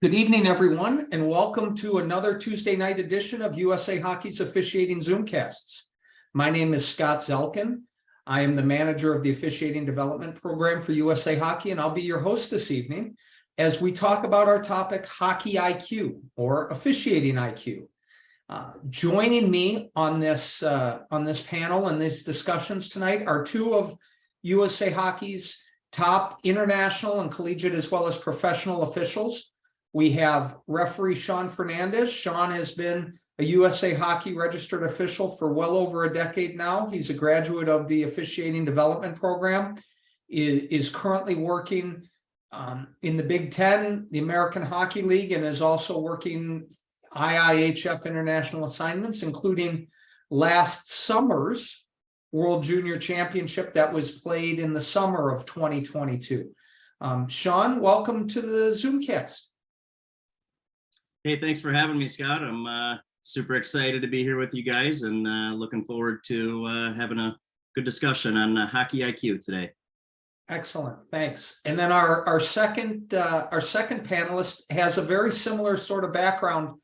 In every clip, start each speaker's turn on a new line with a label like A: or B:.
A: Good evening, everyone, and welcome to another Tuesday night edition of USA Hockey's Officiating Zoomcasts. My name is Scott Zelkin. I am the manager of the Officiating Development Program for USA Hockey, and I'll be your host this evening as we talk about our topic, Hockey IQ, or Officiating IQ. Joining me on this panel and these discussions tonight are two of USA Hockey's top international and collegiate as well as professional officials. We have referee Sean Fernandez. Sean has been a USA Hockey registered official for well over a decade now. He's a graduate of the Officiating Development Program, is currently working in the Big Ten, the American Hockey League, and is also working IIHF international assignments, including last summer's World Junior Championship that was played in the summer of 2022. Sean, welcome to the Zoomcast.
B: Hey, thanks for having me, Scott. I'm super excited to be here with you guys and looking forward to having a good discussion on Hockey IQ today.
A: Excellent, thanks. And then our second panelist has a very similar sort of background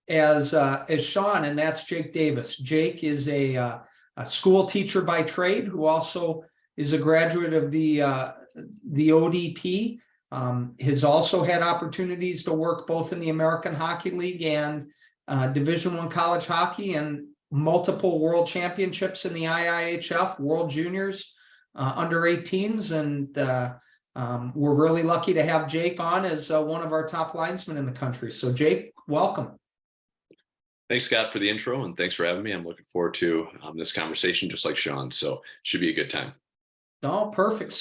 A: as Sean, and that's Jake Davis. Jake is a school teacher by trade who also is a graduate of the ODP. Has also had opportunities to work both in the American Hockey League and Division I college hockey, and multiple world championships in the IIHF World Juniors under 18s. And we're really lucky to have Jake on as one of our top linesmen in the country. So Jake, welcome.
C: Thanks, Scott, for the intro, and thanks for having me. I'm looking forward to this conversation, just like Sean. So should be a good time.
A: Oh, perfect.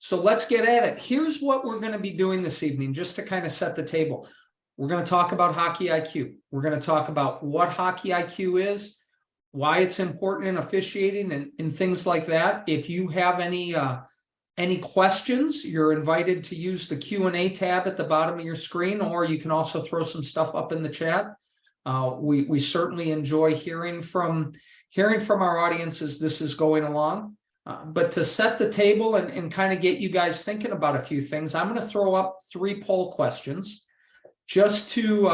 A: So let's get at it. Here's what we're going to be doing this evening, just to kind of set the table. We're going to talk about Hockey IQ. We're going to talk about what Hockey IQ is, why it's important in officiating, and things like that. If you have any questions, you're invited to use the Q&A tab at the bottom of your screen, or you can also throw some stuff up in the chat. We certainly enjoy hearing from our audience as this is going along. But to set the table and kind of get you guys thinking about a few things, I'm going to throw up 3 poll questions just to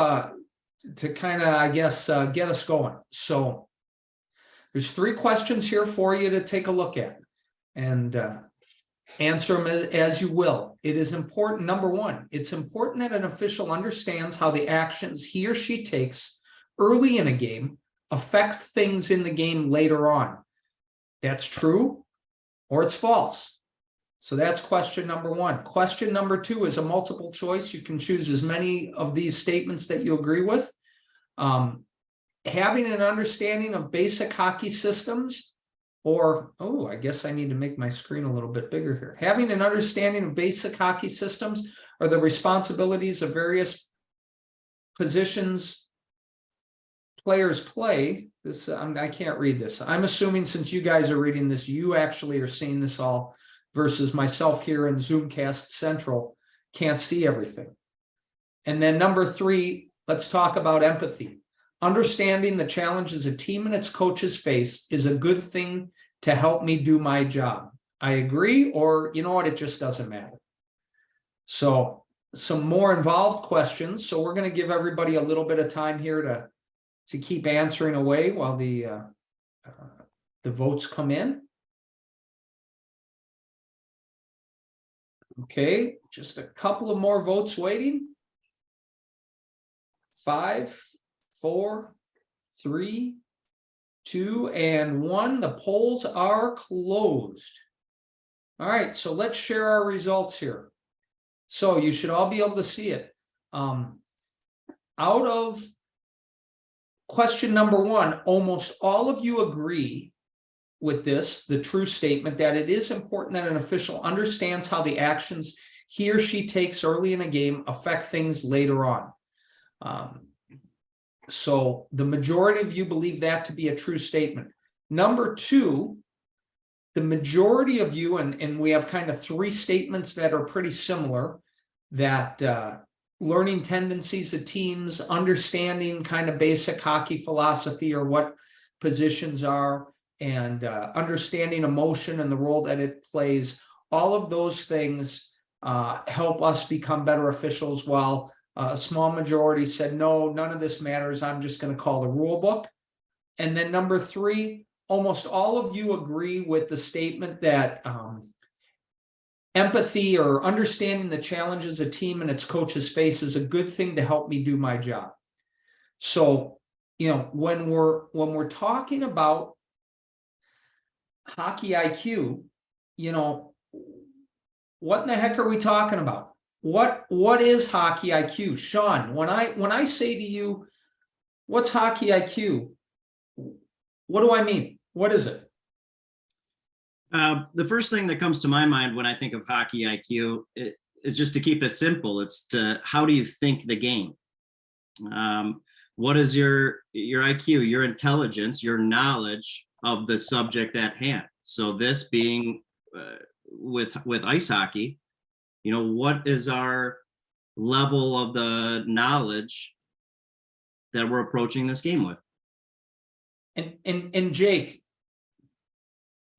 A: kind of, I guess, get us going. So there's 3 questions here for you to take a look at and answer them as you will. It is important. Number 1, it's important that an official understands how the actions he or she takes early in a game affect things in the game later on. That's true, or it's false. So that's question number 1. Question number 2 is a multiple choice. You can choose as many of these statements that you agree with. Having an understanding of basic hockey systems, or, oh, I guess I need to make my screen a little bit bigger here. Having an understanding of basic hockey systems are the responsibilities of various positions players play. This I can't read this. I'm assuming since you guys are reading this, you actually are seeing this all, versus myself here in Zoomcast Central can't see everything. And then number 3, let's talk about empathy. Understanding the challenges a team and its coaches face is a good thing to help me do my job. I agree, or you know what, it just doesn't matter. So some more involved questions. So we're going to give everybody a little bit of time here to keep answering away while the votes come in. Okay, just a couple of more votes waiting. 5, 4, 3, 2, and 1. The polls are closed. All right, so let's share our results here. So you should all be able to see it. Out of question number 1, almost all of you agree with this, the true statement, that it is important that an official understands how the actions he or she takes early in a game affect things later on. So the majority of you believe that to be a true statement. Number 2, the majority of you, and we have kind of 3 statements that are pretty similar, that learning tendencies of teams, understanding kind of basic hockey philosophy or what positions are, and understanding emotion and the role that it plays. All of those things help us become better officials, while A small majority said, no, none of this matters. I'm just going to call the rule book. And then number 3, almost all of you agree with the statement that empathy or understanding the challenges a team and its coaches face is a good thing to help me do my job. So, when we're talking about hockey IQ, what in the heck are we talking about? What is hockey IQ? Sean, when I say to you, what's hockey IQ? What do I mean? What is it?
B: The first thing that comes to my mind when I think of hockey IQ is just to keep it simple. It's how do you think the game? What is your IQ, your intelligence, your knowledge of the subject at hand? So this being with ice hockey, what is our level of the knowledge that we're approaching this game with?
A: And Jake,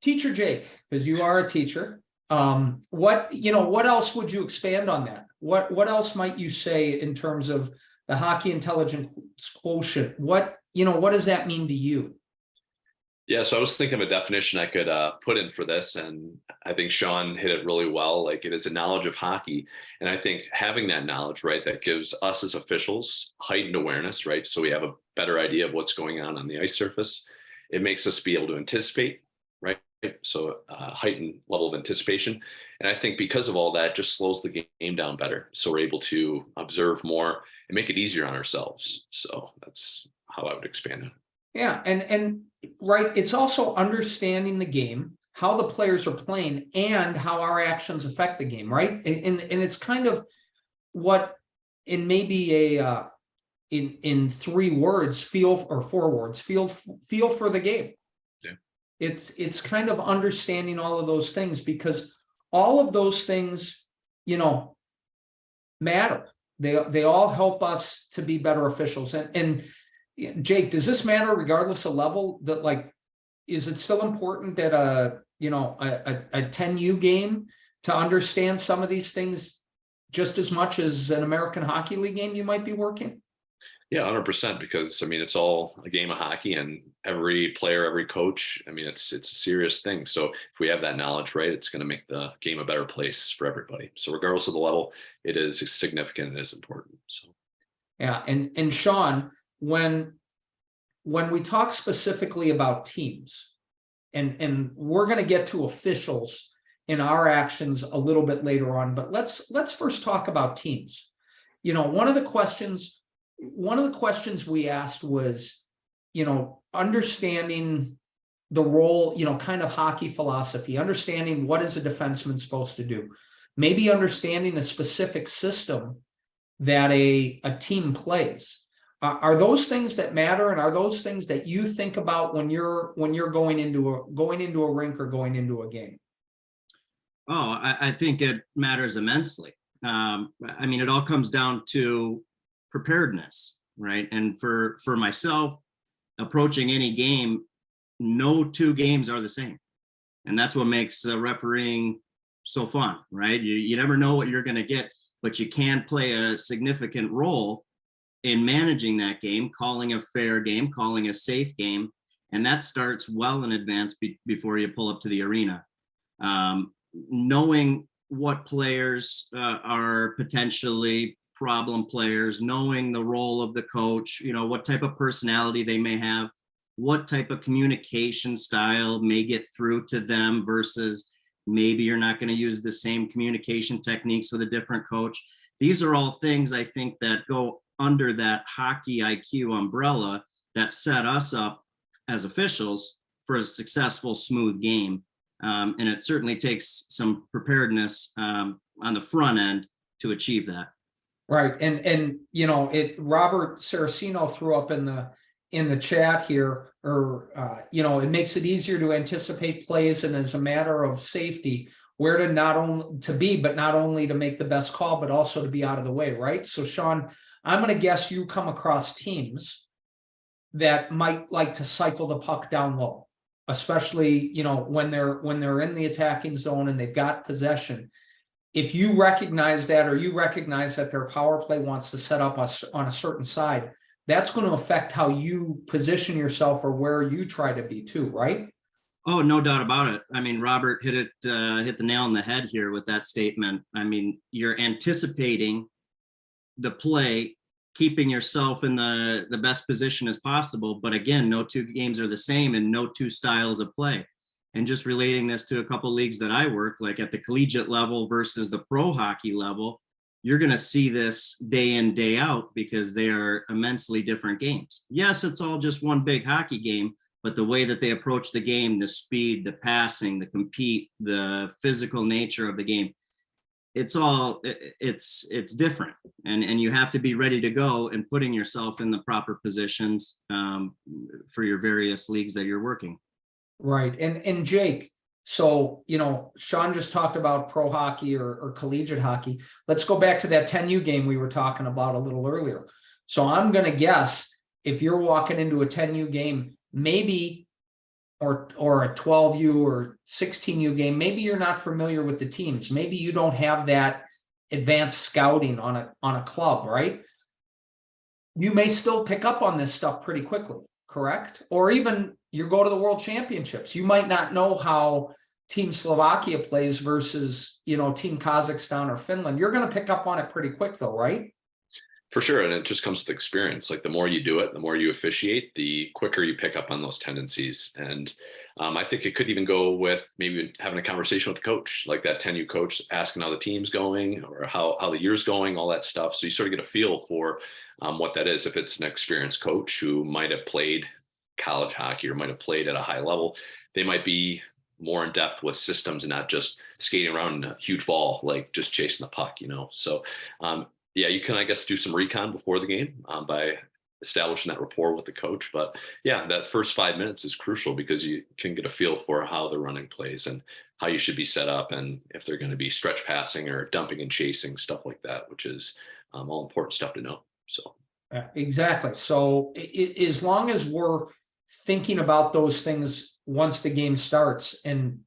A: teacher Jake, because you are a teacher, what else would you expand on that? What else might you say in terms of the hockey intelligence quotient? What does that mean to you?
C: Yeah, so I was thinking of a definition I could put in for this, and I think Sean hit it really well. Like, it is a knowledge of hockey, and I think having that knowledge, right, that gives us as officials heightened awareness, right? So we have a better idea of what's going on the ice surface. It makes us be able to anticipate, right? So heightened level of anticipation, and I think because of all that, just slows the game down better. So we're able to observe more and make it easier on ourselves. So that's how I would expand it.
A: Yeah, and right, it's also understanding the game, how the players are playing, and how our actions affect the game, right? And it's kind of what, in maybe in 3 words, feel, or 4 words, feel for the game.
C: Yeah.
A: It's kind of understanding all of those things, because all of those things, matter. They all help us to be better officials. And Jake, does this matter regardless of level? That, like, is it still important at a 10U game to understand some of these things just as much as an American Hockey League game you might be working?
C: Yeah, 100%, because it's all a game of hockey, and every player, every coach, it's a serious thing. So if we have that knowledge, right, it's going to make the game a better place for everybody. So regardless of the level, it is significant, it is important. So
A: yeah, and Sean, when we talk specifically about teams, and we're going to get to officials in our actions a little bit later on, but let's first talk about teams. One of the questions we asked was, understanding the role, kind of hockey philosophy, understanding what is a defenseman supposed to do, maybe understanding a specific system that a team plays. Are those things that matter, and are those things that you think about when you're going into a rink or going into a game?
B: Oh, I think it matters immensely. It all comes down to preparedness, right? And for myself, approaching any game, no 2 games are the same, and that's what makes refereeing so fun, right? You never know what you're going to get, but you can play a significant role in managing that game, calling a fair game, calling a safe game, and that starts well in advance before you pull up to the arena. Knowing what players are potentially problem players, knowing the role of the coach, what type of personality they may have, what type of communication style may get through to them versus maybe you're not going to use the same communication techniques with a different coach. These are all things I think that go under that hockey IQ umbrella that set us up as officials for a successful, smooth game. And it certainly takes some preparedness on the front end to achieve that.
A: Right. And Robert Saraceno threw up in the chat here, or it makes it easier to anticipate plays, and as a matter of safety, where to not only to be, but not only to make the best call, but also to be out of the way. Right. So Sean, I'm going to guess you come across teams that might like to cycle the puck down low, especially, when they're in the attacking zone and they've got possession. if you recognize that, or you recognize that their power play wants to set up us on a certain side, that's going to affect how you position yourself or where you try to be too, right?
B: Oh, no doubt about it. I mean, Robert hit the nail on the head here with that statement. I mean, you're anticipating the play, keeping yourself in the best position as possible. But again, no two games are the same and no two styles of play. And just relating this to a couple leagues that I work, like at the collegiate level versus the pro hockey level, you're going to see this day in, day out, because they are immensely different games. Yes, it's all just one big hockey game, but the way that they approach the game, the speed, the passing, the compete, the physical nature of the game, it's different. And you have to be ready to go and putting yourself in the proper positions for your various leagues that you're working.
A: Right. And Jake, so, Sean just talked about pro hockey or collegiate hockey. Let's go back to that 10U game we were talking about a little earlier. So I'm going to guess if you're walking into a 10U game, maybe, or a 12U or 16U game, maybe you're not familiar with the teams. Maybe you don't have that advanced scouting on a club, right? You may still pick up on this stuff pretty quickly, correct? Or even you go to the World Championships, you might not know how Team Slovakia plays versus, Team Kazakhstan or Finland. You're going to pick up on it pretty quick though, right?
C: For sure. And it just comes with experience. Like the more you do it, the more you officiate, the quicker you pick up on those tendencies. And I think it could even go with maybe having a conversation with the coach, like that 10U coach, asking how the team's going or how the year's going, all that stuff. So you sort of get a feel for what that is. If it's an experienced coach who might have played college hockey or might have played at a high level, they might be more in depth with systems and not just skating around in a huge ball, like just chasing the puck, So yeah, you can, I guess, do some recon before the game by establishing that rapport with the coach. But yeah, that first 5 minutes is crucial because you can get a feel for how the running plays and how you should be set up and if they're going to be stretch passing or dumping and chasing, stuff like that, which is all important stuff to know. So
A: exactly. So as long as we're thinking about those things once the game starts, and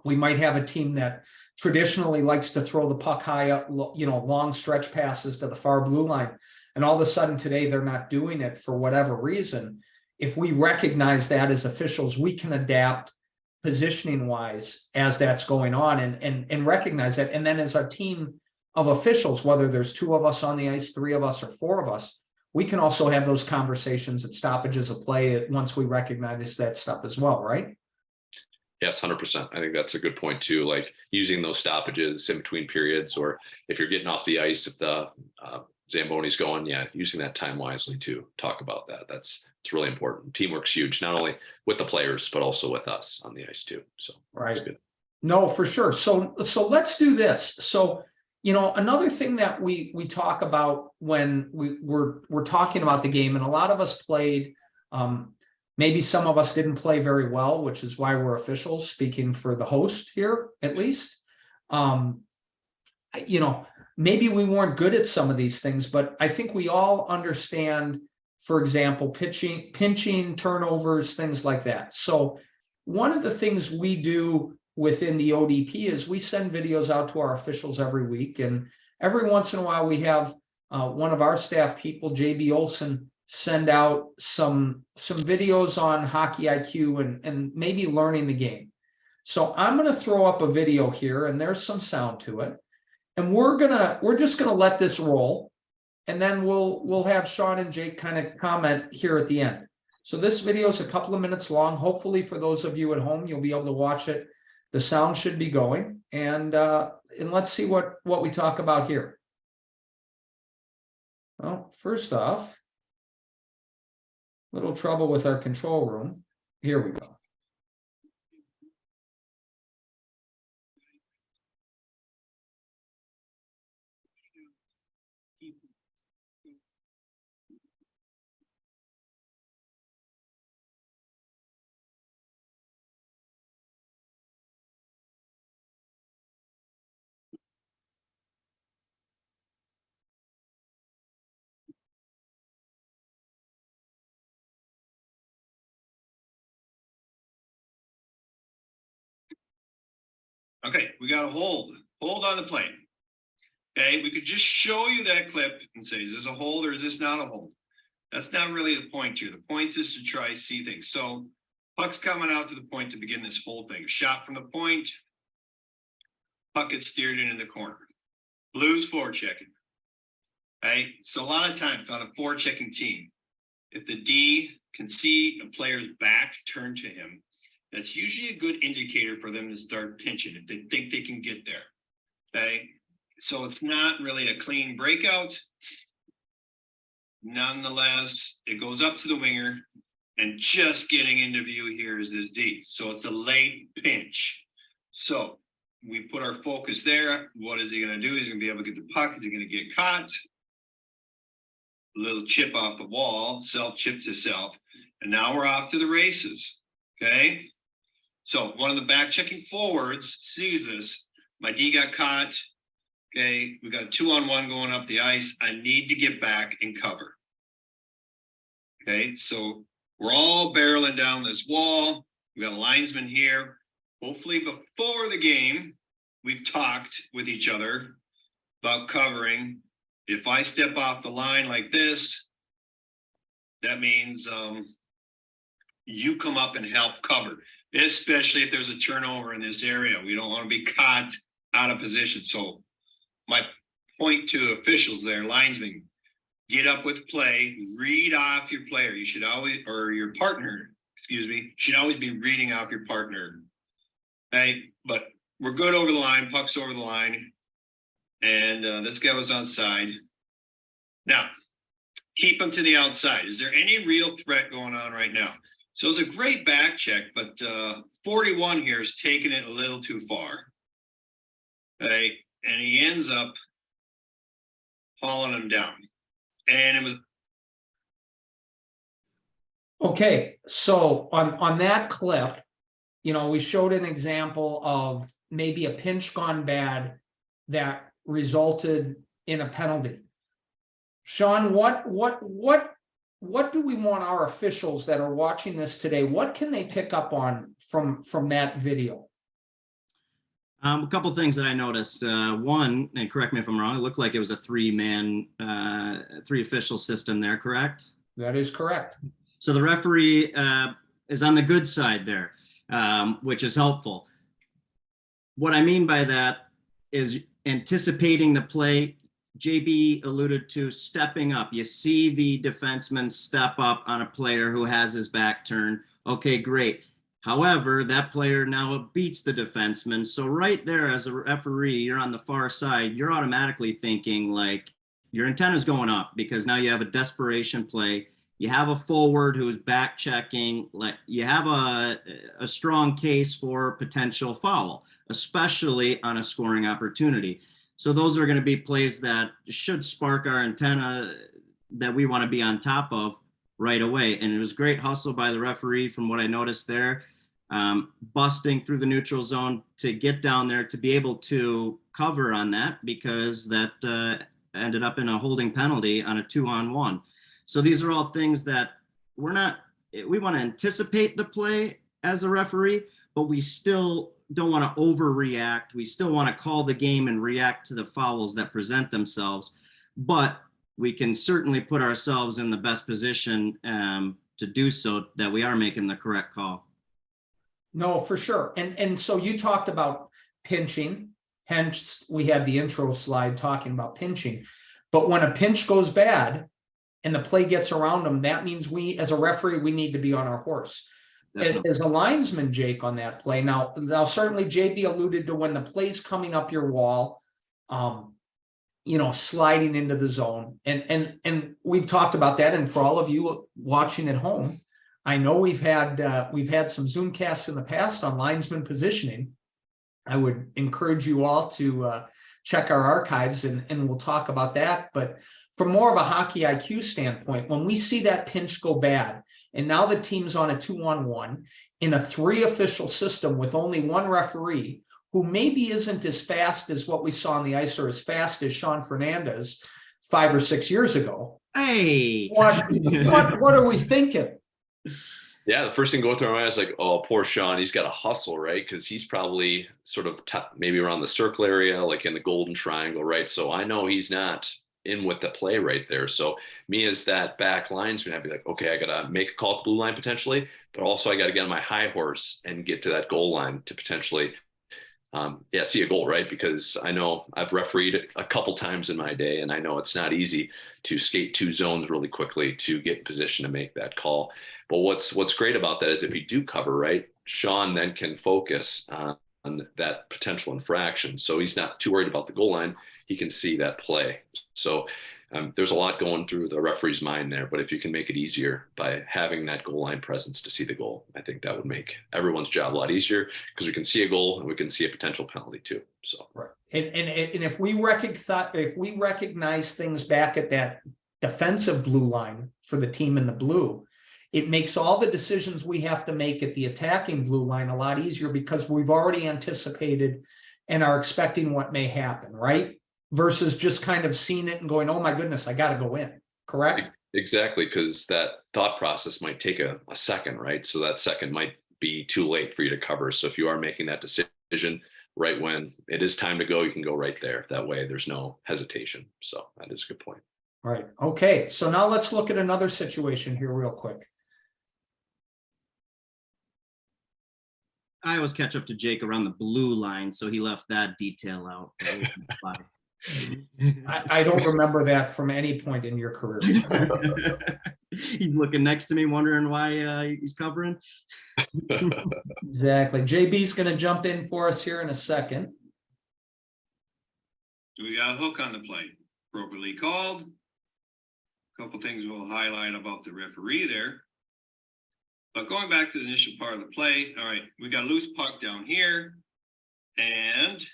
A: we might have a team that traditionally likes to throw the puck high up, long stretch passes to the far blue line. And all of a sudden today, they're not doing it for whatever reason. If we recognize that as officials, we can adapt positioning wise as that's going on and recognize that. And then as a team of officials, whether there's 2 of us on the ice, 3 of us, or 4 of us, we can also have those conversations at stoppages of play once we recognize that stuff as well, right?
C: yes, 100%. I think that's a good point too. Like using those stoppages in between periods, or if you're getting off the ice, if the Zamboni's going, using that time wisely to talk about that. It's really important. Teamwork's huge, not only with the players, but also with us on the ice too. So
A: right. No, for sure. So let's do this. So, another thing that we talk about when we're talking about the game, and a lot of us played, maybe some of us didn't play very well, which is why we're officials, speaking for the host here, at least. Maybe we weren't good at some of these things, but I think we all understand, for example, pinching, turnovers, things like that. So one of the things we do within the ODP is we send videos out to our officials every week. And every once in a while, we have one of our staff people, JB Olson, send out some videos on hockey IQ and maybe learning the game. So I'm going to throw up a video here, and there's some sound to it. And we're just gonna let this roll, and then we'll have Sean and Jake kind of comment here at the end. So this video is a couple of minutes long. Hopefully, for those of you at home, you'll be able to watch it. The sound should be going, and let's see what we talk about here. Well, first off, little trouble with our control room. Here we go.
D: Okay, we got a hold on the plane. Okay, we could just show you that clip and say, is this a hold or is this not a hold? That's not really the point here. The point is to try to see things. So puck's coming out to the point to begin this whole thing. Shot from the point, puck gets steered into the corner. Blues forechecking. Okay, so a lot of times on a forechecking team, if the D can see a player's back turned to him, that's usually a good indicator for them to start pinching if they think they can get there. Okay, so it's not really a clean breakout. Nonetheless, it goes up to the winger, and just getting into view here is this D. So it's a late pinch. So we put our focus there. What is he going to do? He's going to be able to get the puck. Is he going to get caught? A little chip off the wall, self chip to self. And now we're off to the races. Okay. So one of the back checking forwards sees this. My D got caught. Okay. We got a 2-on-1 going up the ice. I need to get back and cover. Okay. So we're all barreling down this wall. We got a linesman here. Hopefully before the game, we've talked with each other about covering. If I step off the line like this, that means you come up and help cover, especially if there's a turnover in this area. We don't want to be caught out of position. So my point to officials there, linesmen, get up with play, read off your player. You should always, or your partner, excuse me, should always be reading off your partner. Okay, but we're good over the line, puck's over the line. And this guy was onside. Now, keep him to the outside. Is there any real threat going on right now? So it's a great back check, but 41 here is taking it a little too far. Okay, and he ends up hauling him down. And it was
A: Okay, so on that clip, you know, we showed an example of maybe a pinch gone bad that resulted in a penalty. Sean, what do we want our officials that are watching this today? What can they pick up on from that video?
B: A couple of things that I noticed. One, and correct me if I'm wrong, it looked like it was a three official system there, correct?
A: That is correct.
B: So the referee is on the good side there, which is helpful. What I mean by that is anticipating the play. JB alluded to stepping up. You see the defenseman step up on a player who has his back turned. Okay, great. However, that player now beats the defenseman. So right there as a referee, you're on the far side, you're automatically thinking like your antenna's going up because now you have a desperation play. You have a forward who's back checking. Like you have a strong case for potential foul, especially on a scoring opportunity. So those are going to be plays that should spark our antenna that we want to be on top of right away. And it was great hustle by the referee from what I noticed there, busting through the neutral zone to get down there to be able to cover on that because that ended up in a holding penalty on a 2-on-1. So these are all things that we want to anticipate the play as a referee, but we still don't want to overreact. We still want to call the game and react to the fouls that present themselves, but we can certainly put ourselves in the best position to do so that we are making the correct call.
A: No, for sure. And so you talked about pinching, hence we had the intro slide talking about pinching. But when a pinch goes bad and the play gets around them, that means we, as a referee, we need to be on our horse.
B: Definitely.
A: As a linesman, Jake, on that play. Now certainly JB alluded to when the play's coming up your wall, you know, sliding into the zone. And we've talked about that. And for all of you watching at home, I know we've had some Zoomcasts in the past on linesman positioning. I would encourage you all to check our archives and we'll talk about that. But from more of a hockey IQ standpoint, when we see that pinch go bad, and now the team's on a 2-on-1 in a 3 official system with only 1 referee, who maybe isn't as fast as what we saw on the ice or as fast as Sean Fernandez 5 or 6 years ago.
B: Hey,
A: What are we thinking?
C: Yeah, the first thing going through my mind is like, oh, poor Sean, he's got to hustle, right? Because he's probably sort of maybe around the circle area, like in the golden triangle, right? So I know he's not in with the play right there. So me as that back linesman, I'd be like, okay, I got to make a call to blue line potentially, but also I got to get on my high horse and get to that goal line to potentially see a goal, right? Because I know I've refereed a couple times in my day, and I know it's not easy to skate 2 zones really quickly to get in position to make that call. But what's great about that is if you do cover right, Sean then can focus on that potential infraction. So he's not too worried about the goal line. He can see that play. So there's a lot going through the referee's mind there, but if you can make it easier by having that goal line presence to see the goal, I think that would make everyone's job a lot easier because we can see a goal and we can see a potential penalty too. So
A: right, and if we recognize things back at that defensive blue line for the team in the blue, it makes all the decisions we have to make at the attacking blue line a lot easier because we've already anticipated and are expecting what may happen, right? Versus just kind of seeing it and going, oh my goodness, I got to go in, correct?
C: Exactly, because that thought process might take a second, right? So that second might be too late for you to cover. So if you are making that decision right when it is time to go, you can go right there. That way there's no hesitation. So that is a good point.
A: Right. Okay. So now let's look at another situation here real quick.
B: I always catch up to Jake around the blue line, so he left that detail out.
A: I don't remember that from any point in your career.
B: He's looking next to me, wondering why he's covering.
A: Exactly. JB's going to jump in for us here in a second.
D: We got a hook on the play, appropriately called. A couple things we'll highlight about the referee there. But going back to the initial part of the play, all right, we got a loose puck down here, and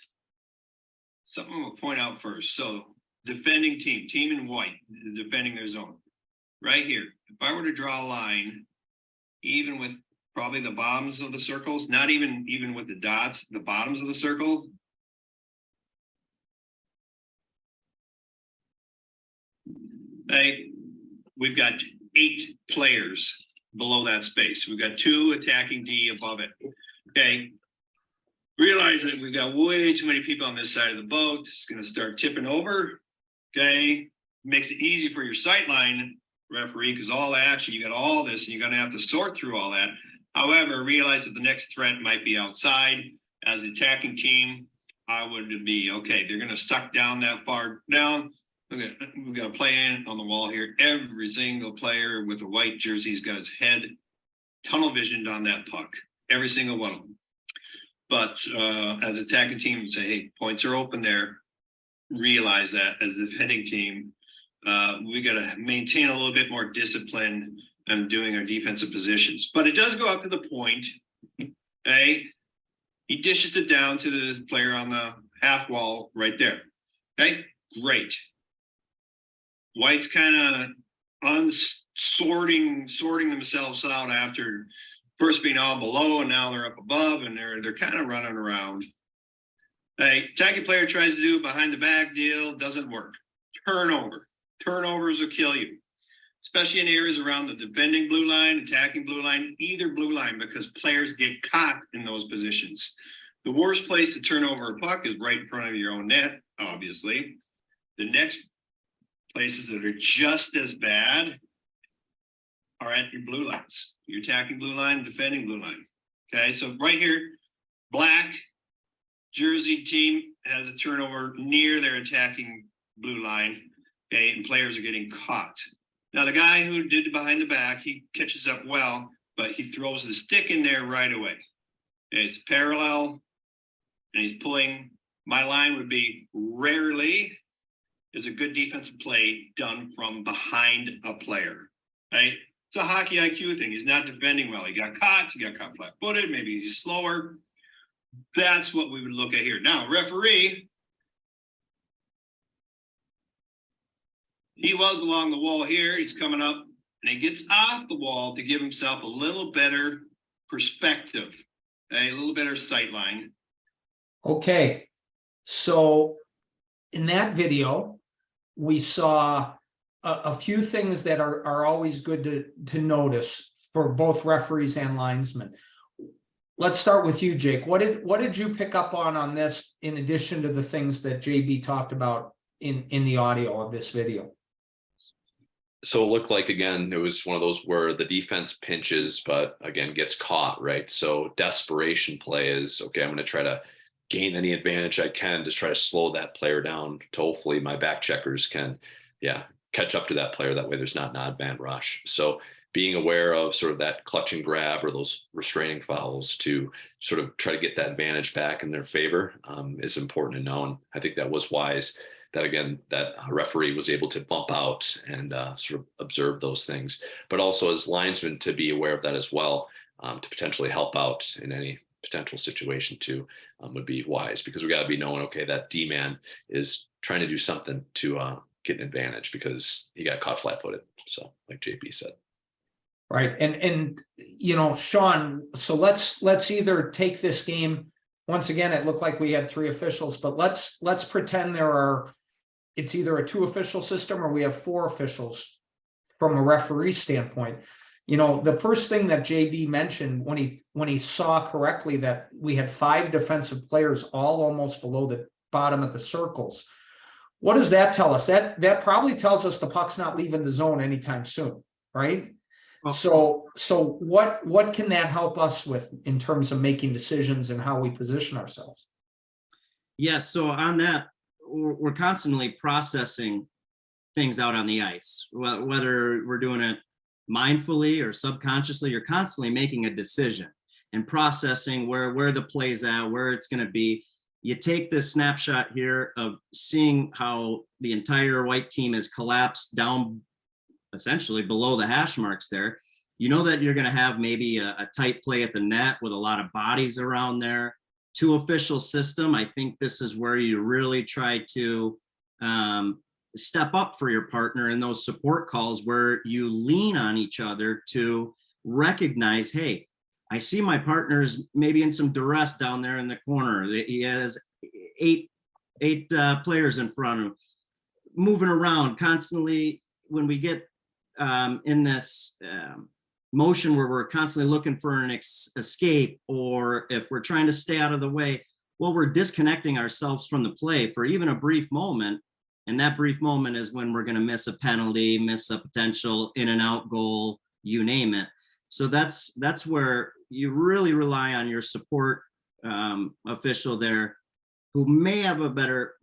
D: something we'll point out first. So defending team in white, defending their zone. Right here, if I were to draw a line, even with probably the bottoms of the circles, not even with the dots, the bottoms of the circle. Hey, we've got 8 players below that space. We've got 2 attacking D above it. Okay. Realize that we've got way too many people on this side of the boat. It's going to start tipping over. Okay. Makes it easy for your sightline referee because all action, you got all this, and you're going to have to sort through all that. However, realize that the next threat might be outside. As the attacking team, I would be okay. They're going to suck down that far down. Okay, we've got a play in on the wall here. Every single player with a white jersey's got his head tunnel visioned on that puck. Every single one of them. But as attacking team, say, hey, points are open there. Realize that as a defending team, we got to maintain a little bit more discipline and doing our defensive positions. But it does go up to the point. Okay, he dishes it down to the player on the half wall right there. Okay, great. White's kind of sorting themselves out after first being all below and now they're up above and they're kind of running around. Hey, attacking player tries to do behind the back deal, doesn't work. Turnovers will kill you, especially in areas around the defending blue line, attacking blue line, either blue line, because players get caught in those positions. The worst place to turn over a puck is right in front of your own net, obviously. The next places that are just as bad are at your blue lines. Your attacking blue line, defending blue line. Okay, so right here, black jersey team has a turnover near their attacking blue line. Okay, and players are getting caught. Now the guy who did it behind the back, he catches up well, but he throws the stick in there right away. Okay, it's parallel, and he's pulling. My line would be rarely is a good defensive play done from behind a player, right? It's a hockey IQ thing. He's not defending well. He got caught flat-footed, maybe he's slower. That's what we would look at here. Now, referee, he was along the wall here. He's coming up, and he gets off the wall to give himself a little better perspective, a little better sight line.
A: Okay, so in that video, we saw a few things that are always good to notice. for both referees and linesmen. Let's start with you, Jake. What did you pick up on this, in addition to the things that JB talked about in the audio of this video?
C: So it looked like, again, it was one of those where the defense pinches, but again, gets caught, right? So desperation play is, okay, I'm going to try to gain any advantage I can to try to slow that player down to hopefully my back checkers can, catch up to that player. That way there's not an odd man rush. So being aware of sort of that clutch and grab or those restraining fouls to sort of try to get that advantage back in their favor is important to know. And I think that was wise that, again, that referee was able to bump out and sort of observe those things, but also as linesmen to be aware of that as well, to potentially help out in any potential situation too, would be wise, because we got to be knowing, okay, that D-man is trying to do something to get an advantage because he got caught flat-footed. So like JP said.
A: Right. And Sean, so let's either take this game. Once again, it looked like we had 3 officials, but let's pretend it's either a 2 official system or we have 4 officials from a referee standpoint. The first thing that JB mentioned when he saw correctly that we had 5 defensive players all almost below the bottom of the circles. What does that tell us? That probably tells us the puck's not leaving the zone anytime soon, right? So what can that help us with in terms of making decisions and how we position ourselves?
B: Yeah, so on that, we're constantly processing things out on the ice, whether we're doing it mindfully or subconsciously. You're constantly making a decision and processing where the play's at, where it's going to be. You take this snapshot here of seeing how the entire white team is collapsed down essentially below the hash marks there. You know that you're going to have maybe a tight play at the net with a lot of bodies around there. 2 official system, I think this is where you really try to step up for your partner in those support calls where you lean on each other to recognize, hey, I see my partner's maybe in some duress down there in the corner. He has eight players in front of him, moving around constantly. When we get in this motion where we're constantly looking for an escape, or if we're trying to stay out of the way, well, we're disconnecting ourselves from the play for even a brief moment. And that brief moment is when we're going to miss a penalty, miss a potential in and out goal, you name it. So that's where you really rely on your support official there, who may have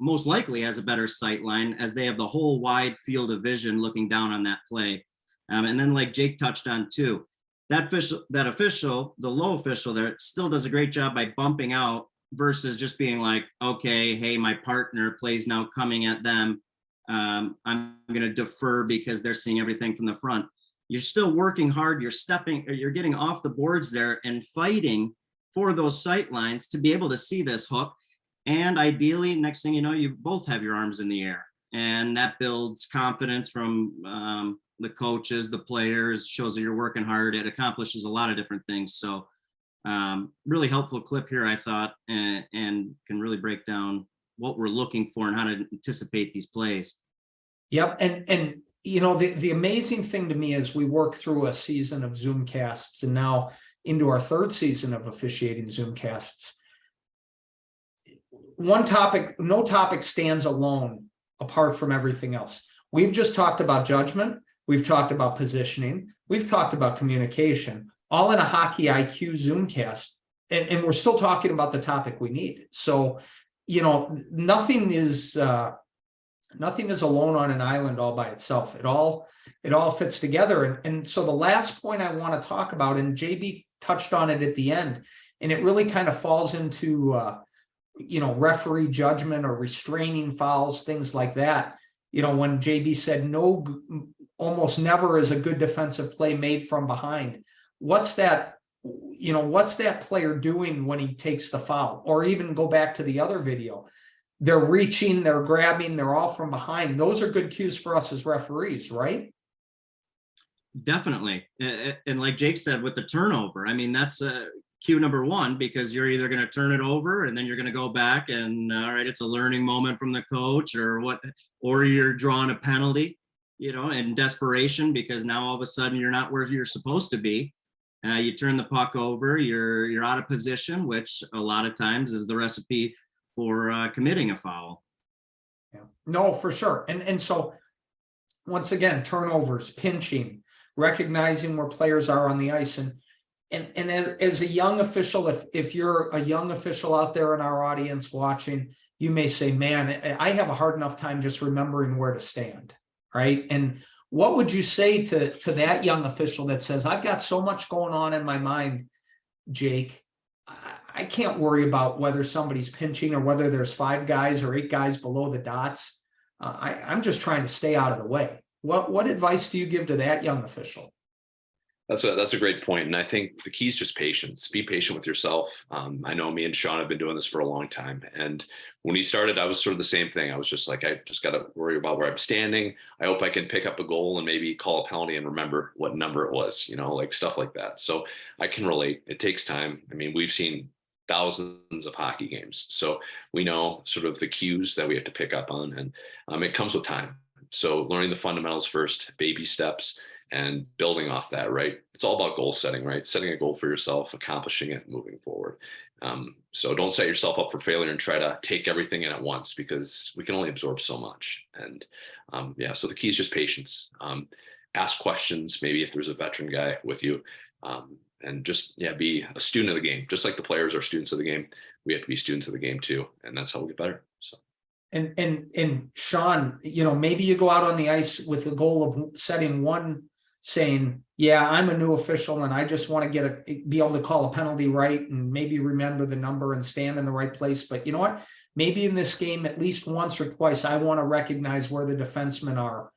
B: most likely has a better sight line, as they have the whole wide field of vision looking down on that play. And then, like Jake touched on too, that official, the low official there, still does a great job by bumping out versus just being like, okay, hey, my partner plays now coming at them. I'm going to defer because they're seeing everything from the front. You're still working hard. You're getting off the boards there and fighting for those sight lines to be able to see this hook. And ideally, next thing you know, you both have your arms in the air, and that builds confidence from the coaches, the players, shows that you're working hard. It accomplishes a lot of different things. So really helpful clip here, I thought, and can really break down what we're looking for and how to anticipate these plays.
A: Yep. And the amazing thing to me is we work through a season of Zoomcasts and now into our 3rd season of officiating Zoomcasts. No topic stands alone apart from everything else. We've just talked about judgment. We've talked about positioning. We've talked about communication, all in a Hockey IQ Zoomcast. And we're still talking about the topic we need. So, nothing is alone on an island all by itself. It all fits together. And so the last point I want to talk about, and JB touched on it at the end, and it really kind of falls into, referee judgment or restraining fouls, things like that. When JB said almost never is a good defensive play made from behind. What's that player doing when he takes the foul? Or even go back to the other video. They're reaching, they're grabbing, they're all from behind. Those are good cues for us as referees, right?
B: Definitely. And like Jake said, with the turnover, I mean, that's cue number 1, because you're either going to turn it over and then you're going to go back and all right, it's a learning moment from the coach or you're drawing a penalty, in desperation, because now all of a sudden you're not where you're supposed to be. You turn the puck over, you're out of position, which a lot of times is the recipe for committing a foul.
A: Yeah. No, for sure. And so once again, turnovers, pinching, recognizing where players are on the ice. And as a young official, if you're a young official out there in our audience watching, you may say, man, I have a hard enough time just remembering where to stand, right? And what would you say to that young official that says, I've got so much going on in my mind, Jake, I can't worry about whether somebody's pinching or whether there's 5 guys or 8 guys below the dots. I'm just trying to stay out of the way. What advice do you give to that young official?
C: That's a great point. And I think the key is just patience. Be patient with yourself. I know me and Sean have been doing this for a long time. And when we started, I was sort of the same thing. I was just like, I just got to worry about where I'm standing. I hope I can pick up a goal and maybe call a penalty and remember what number it was, like stuff like that. So I can relate. It takes time. I mean, we've seen thousands of hockey games. So we know sort of the cues that we have to pick up on, and it comes with time. So learning the fundamentals first, baby steps, and building off that, right? It's all about goal setting, right? Setting a goal for yourself, accomplishing it, moving forward. So don't set yourself up for failure and try to take everything in at once, because we can only absorb so much. And so the key is just patience. Ask questions, maybe if there's a veteran guy with you, and just be a student of the game. Just like the players are students of the game, we have to be students of the game too, and that's how we get better. So.
A: And Sean, maybe you go out on the ice with the goal of setting one, saying, yeah, I'm a new official and I just want to be able to call a penalty right and maybe remember the number and stand in the right place. But you know what? Maybe in this game, at least once or twice, I want to recognize where the defensemen are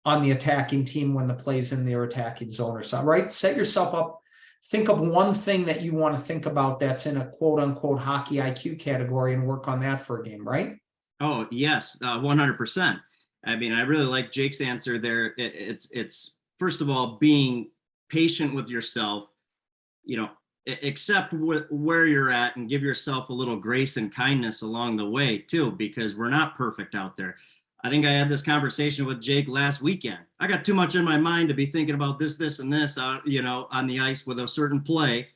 A: on the attacking team when the play's in their attacking zone or something, right? Set yourself up. Think of one thing that you want to think about that's in a quote unquote hockey IQ category and work on that for a game, right?
B: Oh, yes, 100%. I mean, I really like Jake's answer there. It's first of all, being patient with yourself, accept where you're at and give yourself a little grace and kindness along the way too, because we're not perfect out there. I think I had this conversation with Jake last weekend. I got too much in my mind to be thinking about this, and this, on the ice with a certain play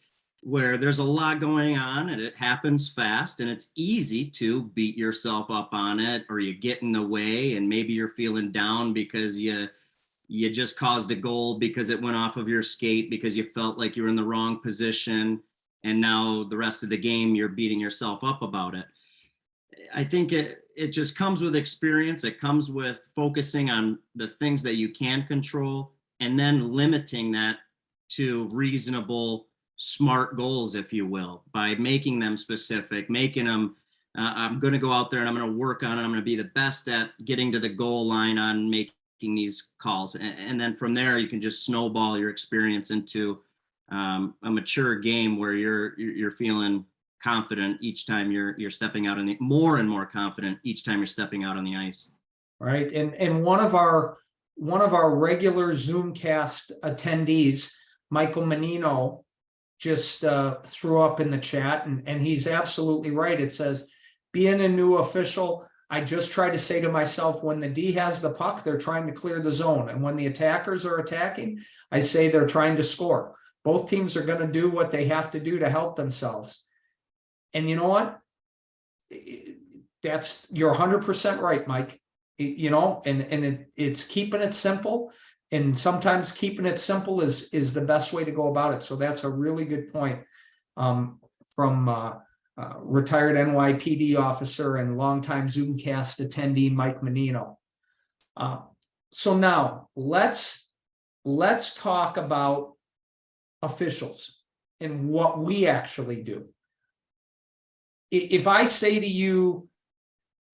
B: where there's a lot going on and it happens fast and it's easy to beat yourself up on it, or you get in the way and maybe you're feeling down because you just caused a goal because it went off of your skate because you felt like you were in the wrong position. And now the rest of the game, you're beating yourself up about it. I think it just comes with experience. It comes with focusing on the things that you can control and then limiting that to reasonable, smart goals, if you will, by making them specific, making them, I'm going to go out there and I'm going to work on it. I'm going to be the best at getting to the goal line on making these calls. And then from there, you can just snowball your experience into a mature game where you're feeling confident each time you're stepping out on the more and more confident each time you're stepping out on the ice.
A: Right. And one of our regular Zoomcast attendees, Michael Menino, just threw up in the chat, and he's absolutely right. It says, being a new official, I just try to say to myself, when the D has the puck, they're trying to clear the zone. And when the attackers are attacking, I say they're trying to score. Both teams are going to do what they have to do to help themselves. And you know what? You're 100% right, Mike. It's keeping it simple. And sometimes keeping it simple is the best way to go about it. So that's a really good point from retired NYPD officer and longtime Zoomcast attendee Mike Menino. So now let's talk about officials and what we actually do. If I say to you,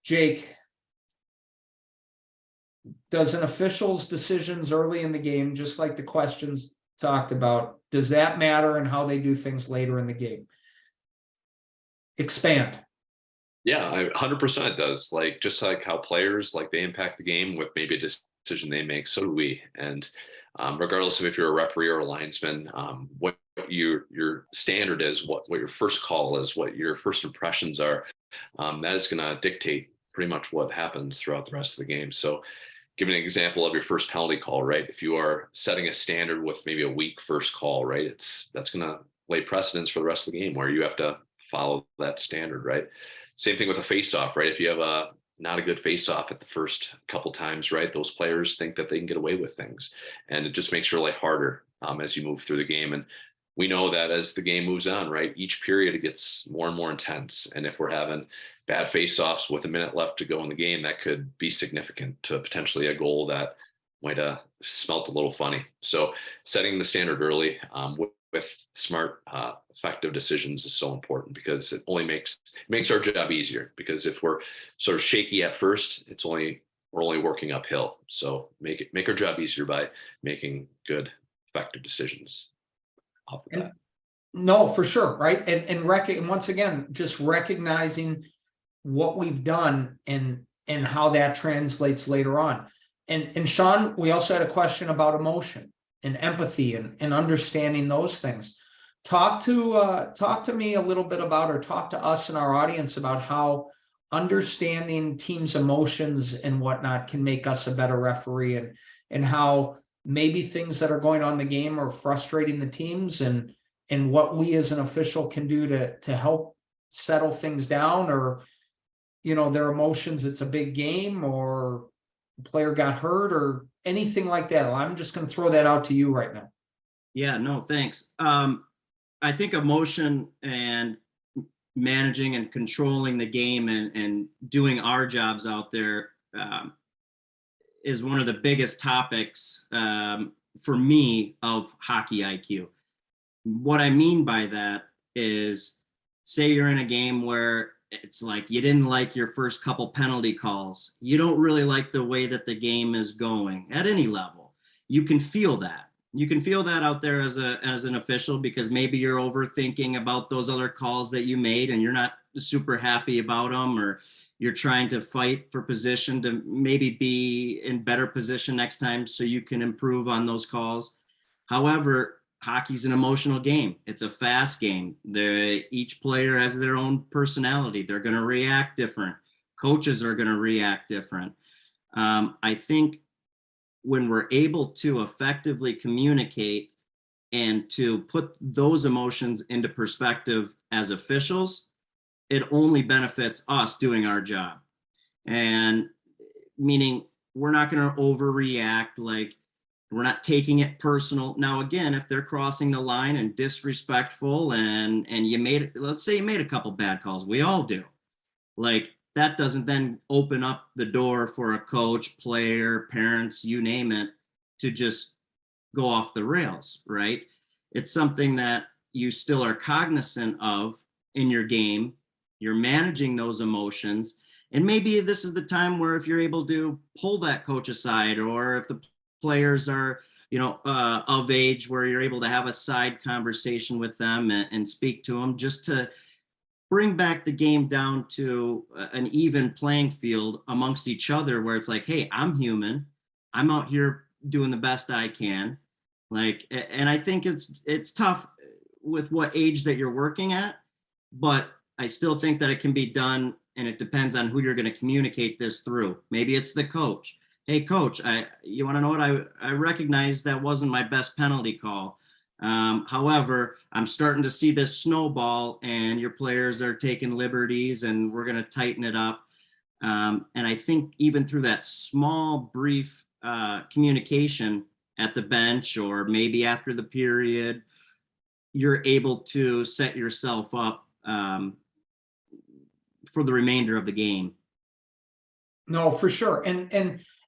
A: Jake, does an official's decisions early in the game, just like the questions talked about, does that matter in how they do things later in the game? Expand.
C: Yeah, 100% does. Just like how players, they impact the game with maybe a decision they make, so do we. And regardless of if you're a referee or a linesman, what your standard is, what your first call is, what your first impressions are, that is going to dictate pretty much what happens throughout the rest of the game. So give an example of your first penalty call, right? If you are setting a standard with maybe a weak first call, right? That's going to lay precedence for the rest of the game where you have to follow that standard, right? Same thing with a face-off, right? If you have not a good face-off at the first couple times, right? Those players think that they can get away with things, and it just makes your life harder as you move through the game. And we know that as the game moves on, right? Each period it gets more and more intense. And if we're having bad face-offs with a minute left to go in the game, that could be significant to potentially a goal that might have smelt a little funny. So setting the standard early with smart, effective decisions is so important, because it only makes our job easier. Because if we're sort of shaky at first, we're only working uphill. So make our job easier by making good, effective decisions.
A: No, for sure, right? And once again, just recognizing what we've done and how that translates later on. And Sean, we also had a question about emotion and empathy and understanding those things. Talk to me a little bit about, or talk to us and our audience about how understanding teams' emotions and whatnot can make us a better referee, and how maybe things that are going on in the game are frustrating the teams, and what we as an official can do to help settle things down, or, you know, their emotions. It's a big game, or the player got hurt, or anything like that. I'm just going to throw that out to you right now.
B: Yeah, no, thanks. I think emotion and managing and controlling the game and doing our jobs out there is one of the biggest topics for me of hockey IQ. What I mean by that is, say you're in a game where it's like you didn't like your first couple penalty calls. You don't really like the way that the game is going at any level. You can feel that. You can feel that out there as an official, because maybe you're overthinking about those other calls that you made and you're not super happy about them, or you're trying to fight for position to maybe be in better position next time so you can improve on those calls. However, hockey's an emotional game. It's a fast game. Each player has their own personality. They're going to react different. Coaches are going to react different. I think when we're able to effectively communicate and to put those emotions into perspective as officials, it only benefits us doing our job. And meaning we're not going to overreact, like we're not taking it personal. Now, again, if they're crossing the line and disrespectful and let's say you made a couple bad calls, we all do. Like, that doesn't then open up the door for a coach, player, parents, you name it, to just go off the rails, right? It's something that you still are cognizant of in your game. You're managing those emotions. And maybe this is the time where if you're able to pull that coach aside, or if the players are, of age, where you're able to have a side conversation with them and speak to them, just to bring back the game down to an even playing field amongst each other, where it's like, hey, I'm human. I'm out here doing the best I can. Like, and I think it's tough with what age that you're working at, but I still think that it can be done, and it depends on who you're going to communicate this through. Maybe it's the coach. Hey, coach, you want to know what I recognize that wasn't my best penalty call. However, I'm starting to see this snowball, and your players are taking liberties, and we're going to tighten it up. And I think even through that small, brief communication at the bench, or maybe after the period, you're able to set yourself up for the remainder of the game.
A: No, for sure.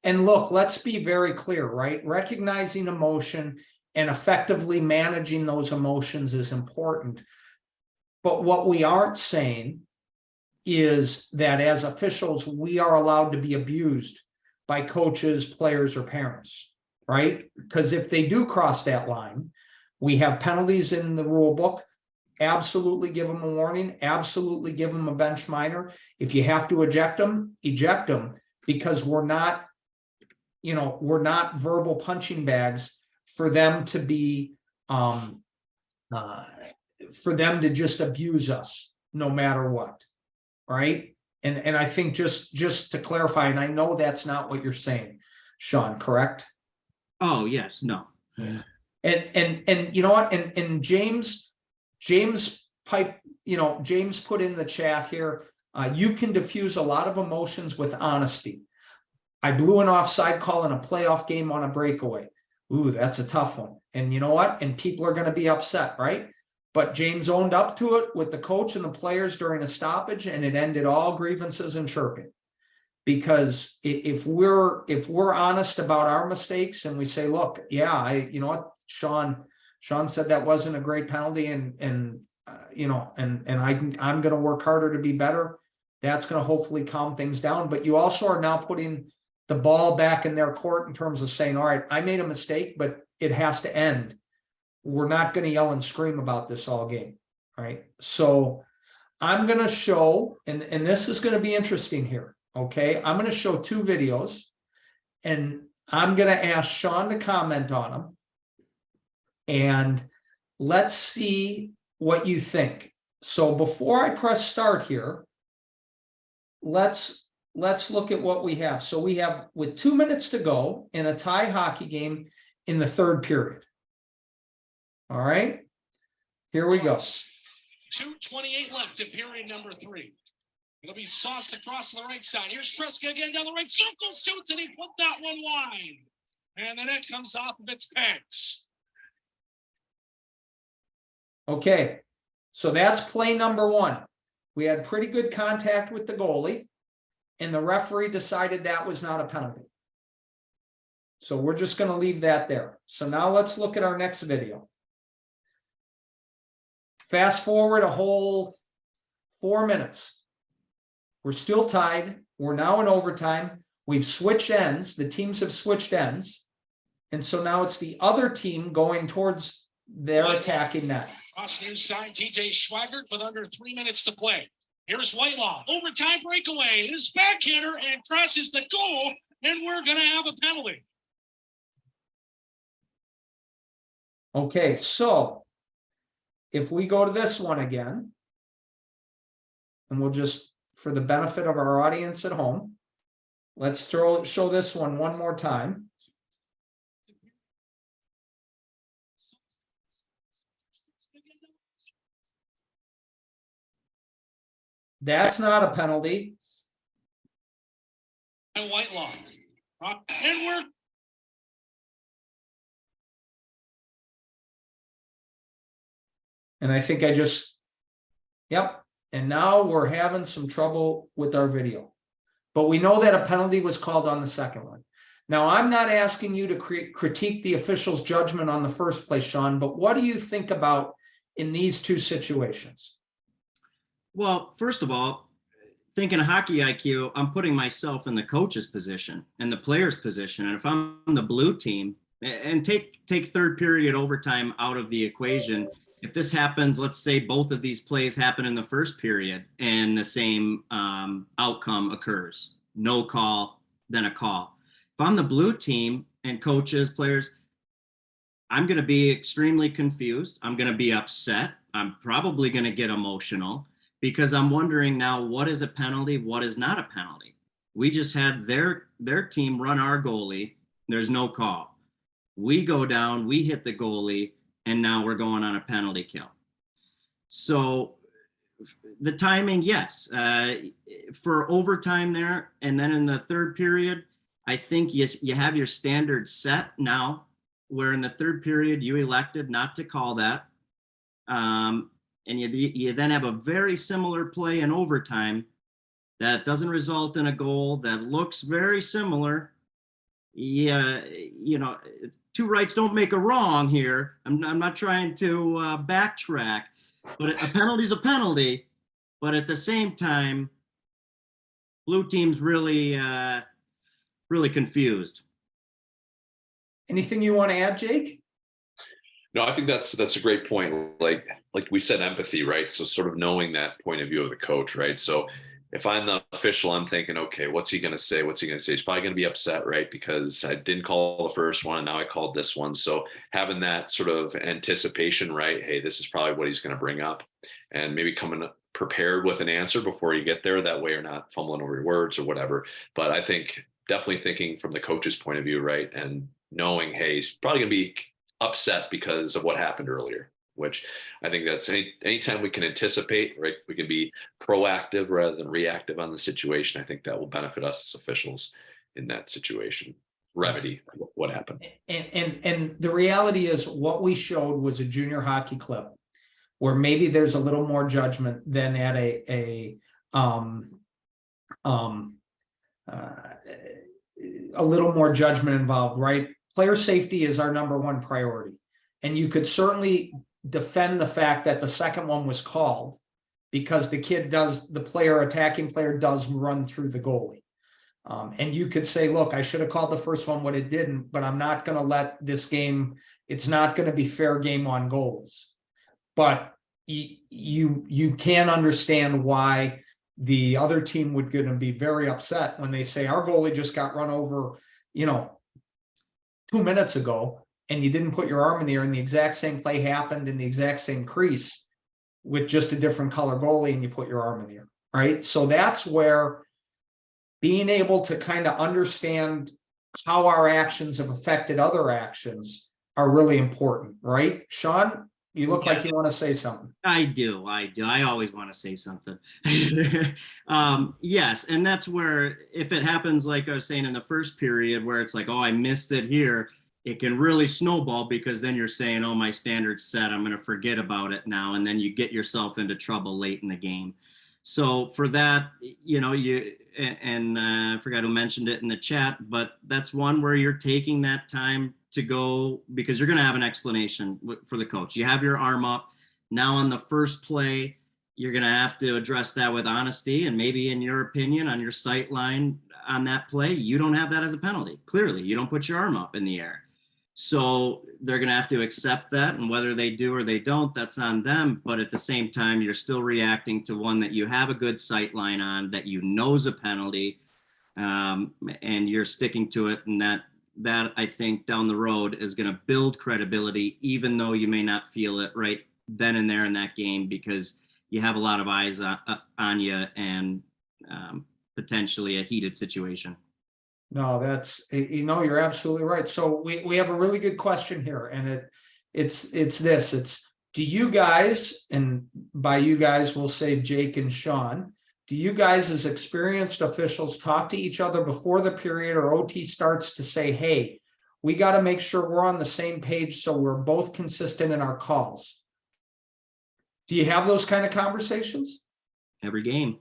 A: And look, let's be very clear, right? Recognizing emotion and effectively managing those emotions is important. But what we aren't saying is that as officials, we are allowed to be abused by coaches, players, or parents, right? Because if they do cross that line, we have penalties in the rule book. Absolutely give them a warning. Absolutely give them a bench minor. If you have to eject them, because we're not verbal punching bags for them to be, for them to just abuse us no matter what, right? And I think just to clarify, and I know that's not what you're saying, Sean, correct?
B: Oh, yes, no.
A: And you know what? And James pipe, James put in the chat here. You can diffuse a lot of emotions with honesty. I blew an offside call in a playoff game on a breakaway. Ooh, that's a tough one. And you know what? And people are going to be upset, right? But James owned up to it with the coach and the players during a stoppage, and it ended all grievances and chirping. Because if we're honest about our mistakes and we say, look, yeah, you know what, Sean said that wasn't a great penalty, and I'm going to work harder to be better. That's going to hopefully calm things down. But you also are now putting the ball back in their court in terms of saying, all right, I made a mistake, but it has to end. We're not going to yell and scream about this all game. All right. So I'm going to show, and this is going to be interesting here. Okay. I'm going to show two videos, and I'm going to ask Sean to comment on them. And let's see what you think. So before I press start here, let's look at what we have. So we have, with 2 minutes to go in a tie hockey game in the third period. All right, here we go.
E: 2:28 left in period number 3. It'll be sauced across the right side. Here's Tresca again down the right circle, shoots, and he put that one wide. And the net comes off of its pegs.
A: Okay, so that's play number 1. We had pretty good contact with the goalie, and the referee decided that was not a penalty. So we're just going to leave that there. So now let's look at our next video. Fast forward a whole 4 minutes. We're still tied. We're now in overtime. We've switched ends. The teams have switched ends. And so now it's the other team going towards their attacking net.
E: Cross near side, TJ Schweigert with under 3 minutes to play. Here's Whitelaw. Overtime breakaway. His backhander and crosses the goal, and we're going to have a penalty.
A: Okay, so if we go to this one again, and we'll just, for the benefit of our audience at home, let's show this one more time. That's not a penalty.
E: And Whitelaw. And we're
A: And I think yep. And now we're having some trouble with our video. But we know that a penalty was called on the second one. Now, I'm not asking you to critique the official's judgment on the first play, Sean, but what do you think about in these two situations?
B: Well, first of all, thinking hockey IQ, I'm putting myself in the coach's position and the player's position. And if I'm on the blue team, and take third period overtime out of the equation, if this happens, let's say both of these plays happen in the first period and the same outcome occurs, no call, then a call. If I'm the blue team and coaches, players, I'm going to be extremely confused. I'm going to be upset. I'm probably going to get emotional because I'm wondering now, what is a penalty? What is not a penalty? We just had their team run our goalie. There's no call. We go down, we hit the goalie, and now we're going on a penalty kill. So the timing, yes, for overtime there, and then in the third period, I think you have your standard set now, where in the third period you elected not to call that, and you then have a very similar play in overtime that doesn't result in a goal that looks very similar. Yeah, two rights don't make a wrong here. I'm not trying to backtrack, but a penalty is a penalty. But at the same time, blue team's really confused.
A: Anything you want to add, Jake?
C: No, I think that's a great point. Like we said, empathy, right? So sort of knowing that point of view of the coach, right? So if I'm the official, I'm thinking, okay, what's he going to say? What's he going to say? He's probably going to be upset, right? Because I didn't call the first one and now I called this one. So having that sort of anticipation, right? Hey, this is probably what he's going to bring up, and maybe coming prepared with an answer before you get there. That way you're not fumbling over your words or whatever. But I think definitely thinking from the coach's point of view, right? And knowing, hey, he's probably going to be upset because of what happened earlier, which I think that's anytime we can anticipate, right? We can be proactive rather than reactive on the situation. I think that will benefit us as officials in that situation. Remedy what happened.
A: And the reality is what we showed was a junior hockey clip where maybe there's a little more judgment than at a little more judgment involved, right? Player safety is our number one priority. And you could certainly defend the fact that the second one was called because the attacking player does run through the goalie. And you could say, look, I should have called the first one, but it didn't, but I'm not going to let this game, it's not going to be fair game on goals. But you can understand why the other team would going to be very upset when they say our goalie just got run over, 2 minutes ago, and you didn't put your arm in the air, and the exact same play happened in the exact same crease with just a different color goalie, and you put your arm in the air, right? So that's where being able to kind of understand how our actions have affected other actions are really important, right? Sean, you look like you want to say something.
B: I do. I always want to say something. Yes. And that's where, if it happens, like I was saying in the first period, where it's like, oh, I missed it here, it can really snowball, because then you're saying, oh, my standard's set, I'm going to forget about it now. And then you get yourself into trouble late in the game. So for that, I forgot who mentioned it in the chat, but that's one where you're taking that time to go, because you're going to have an explanation for the coach. You have your arm up. Now on the first play, you're going to have to address that with honesty, and maybe in your opinion on your sight line on that play, you don't have that as a penalty. Clearly, you don't put your arm up in the air. So they're going to have to accept that, and whether they do or they don't, that's on them. But at the same time, you're still reacting to one that you have a good sight line on, that you know is a penalty, and you're sticking to it. And that I think down the road is going to build credibility, even though you may not feel it right then and there in that game, because you have a lot of eyes on you, and potentially a heated situation.
A: No, that's, you're absolutely right. So we have a really good question here, and it's this, do you guys, and by you guys, we'll say Jake and Sean, do you guys as experienced officials talk to each other before the period or OT starts to say, hey, we got to make sure we're on the same page so we're both consistent in our calls? Do you have those kind of conversations?
B: Every game.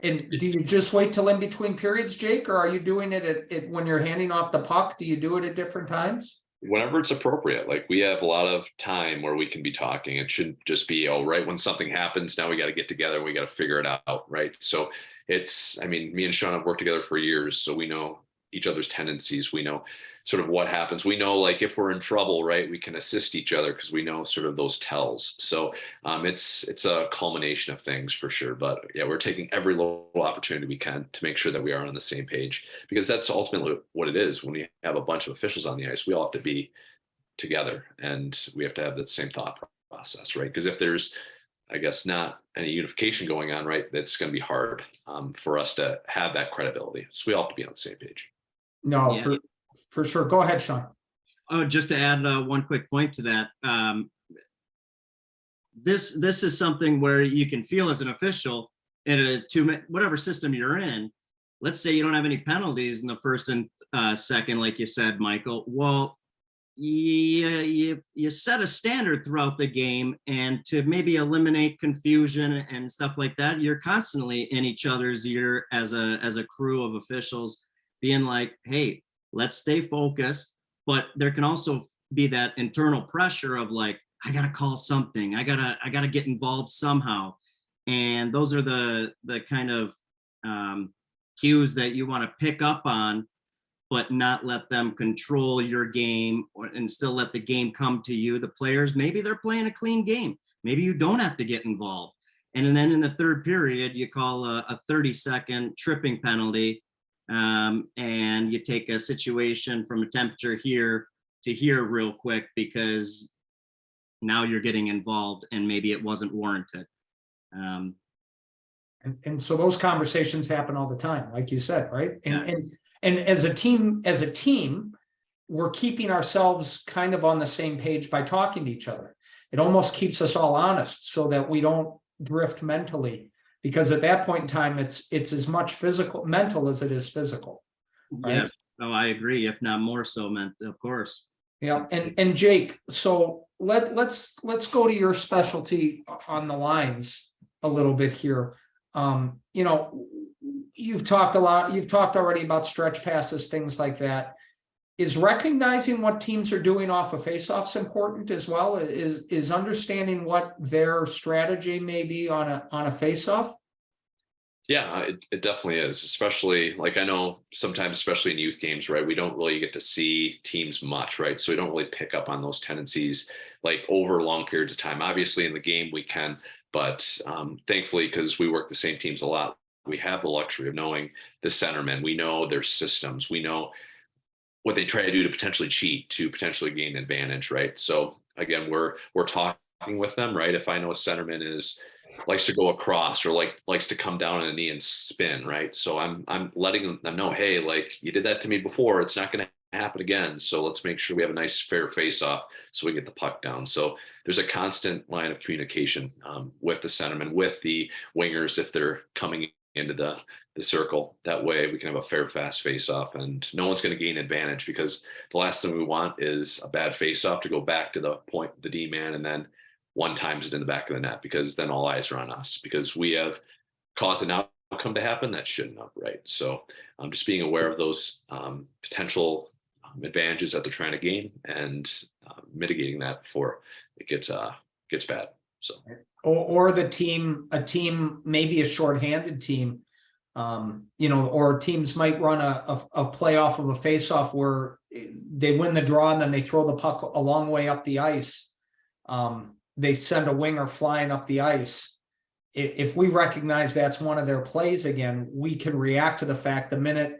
A: And do you just wait till in between periods, Jake, or are you doing it when you're handing off the puck? Do you do it at different times?
C: Whenever it's appropriate. Like, we have a lot of time where we can be talking. It shouldn't just be, oh, right when something happens, now we got to get together, we got to figure it out, right? So me and Sean have worked together for years, so we know each other's tendencies. We know sort of what happens. We know, like, if we're in trouble, right, we can assist each other because we know sort of those tells. So it's a culmination of things for sure. But yeah, we're taking every little opportunity we can to make sure that we are on the same page, because that's ultimately what it is. When we have a bunch of officials on the ice, we all have to be together, and we have to have that same thought process, right? Because if there's, I guess, not any unification going on, right, that's going to be hard for us to have that credibility. So we all have to be on the same page.
A: No,
B: Yeah.
A: for sure. Go ahead, Sean.
B: Oh, just to add one quick point to that. This is something where you can feel as an official in a whatever system you're in. Let's say you don't have any penalties in the first and second, like you said, Michael. Well, you set a standard throughout the game, and to maybe eliminate confusion and stuff like that, you're constantly in each other's ear as a crew of officials, being like, hey, let's stay focused. But there can also be that internal pressure of like, I gotta call something, I gotta get involved somehow. And those are the kind of cues that you want to pick up on, but not let them control your game, and still let the game come to you. The players, maybe they're playing a clean game, maybe you don't have to get involved. And then in the third period, you call a 30-second tripping penalty, and you take a situation from a temperature here to here real quick, because now you're getting involved and maybe it wasn't warranted.
A: And so those conversations happen all the time, like you said, right?
B: Yes.
A: And as a team, we're keeping ourselves kind of on the same page by talking to each other. It almost keeps us all honest so that we don't drift mentally, because at that point in time, it's as much mental as it is physical. Right?
B: Yes. Oh, I agree. If not more so, meant, of course.
A: Yeah. And Jake, so let's go to your specialty on the lines a little bit here. You know, you've talked already about stretch passes, things like that. Is recognizing what teams are doing off of faceoffs important as well? Is understanding what their strategy may be on a faceoff?
C: Yeah, it definitely is, especially like I know sometimes, especially in youth games, right? We don't really get to see teams much, right? So we don't really pick up on those tendencies like over long periods of time. Obviously in the game we can, but thankfully, because we work the same teams a lot, we have the luxury of knowing the centermen. We know their systems. We know what they try to do to potentially cheat, to potentially gain advantage, right? So again, we're talking with them, right? If I know a centerman likes to go across or likes to come down on a knee and spin, right? So I'm letting them know, hey, like you did that to me before, it's not going to happen again. So let's make sure we have a nice fair face off so we get the puck down. So there's a constant line of communication with the centerman, with the wingers if they're coming into the circle. That way we can have a fair, fast face off and no one's going to gain advantage, because the last thing we want is a bad face off to go back to the point, the D man, and then one times it in the back of the net, because then all eyes are on us because we have caused an outcome to happen that shouldn't have, right? So just being aware of those potential advantages that they're trying to gain and mitigating that before it gets bad. So.
A: Or a team, maybe a shorthanded team, you know, or teams might run a play off of a faceoff where they win the draw and then they throw the puck a long way up the ice. They send a winger flying up the ice. If we recognize that's one of their plays again, we can react to the fact the minute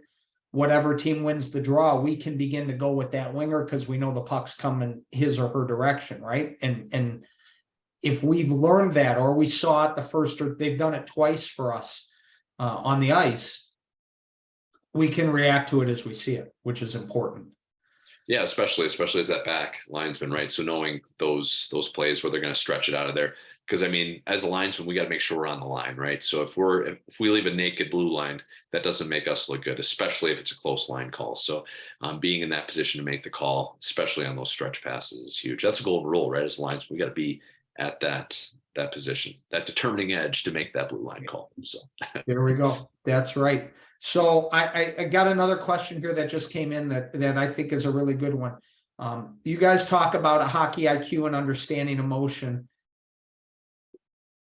A: whatever team wins the draw, we can begin to go with that winger because we know the puck's coming his or her direction, right? And if we've learned that, or we saw it the first, or they've done it twice for us on the ice, we can react to it as we see it, which is important.
C: Yeah, especially as that back linesman, right? So knowing those plays where they're going to stretch it out of there, because I mean, as a linesman, we got to make sure we're on the line, right? So if we leave a naked blue line, that doesn't make us look good, especially if it's a close line call. So being in that position to make the call, especially on those stretch passes, is huge. That's a golden rule, right? As a linesman, we got to be at that position, that determining edge to make that blue line call. So
A: there we go. That's right. So I got another question here that just came in that I think is a really good one. You guys talk about a hockey IQ and understanding emotion.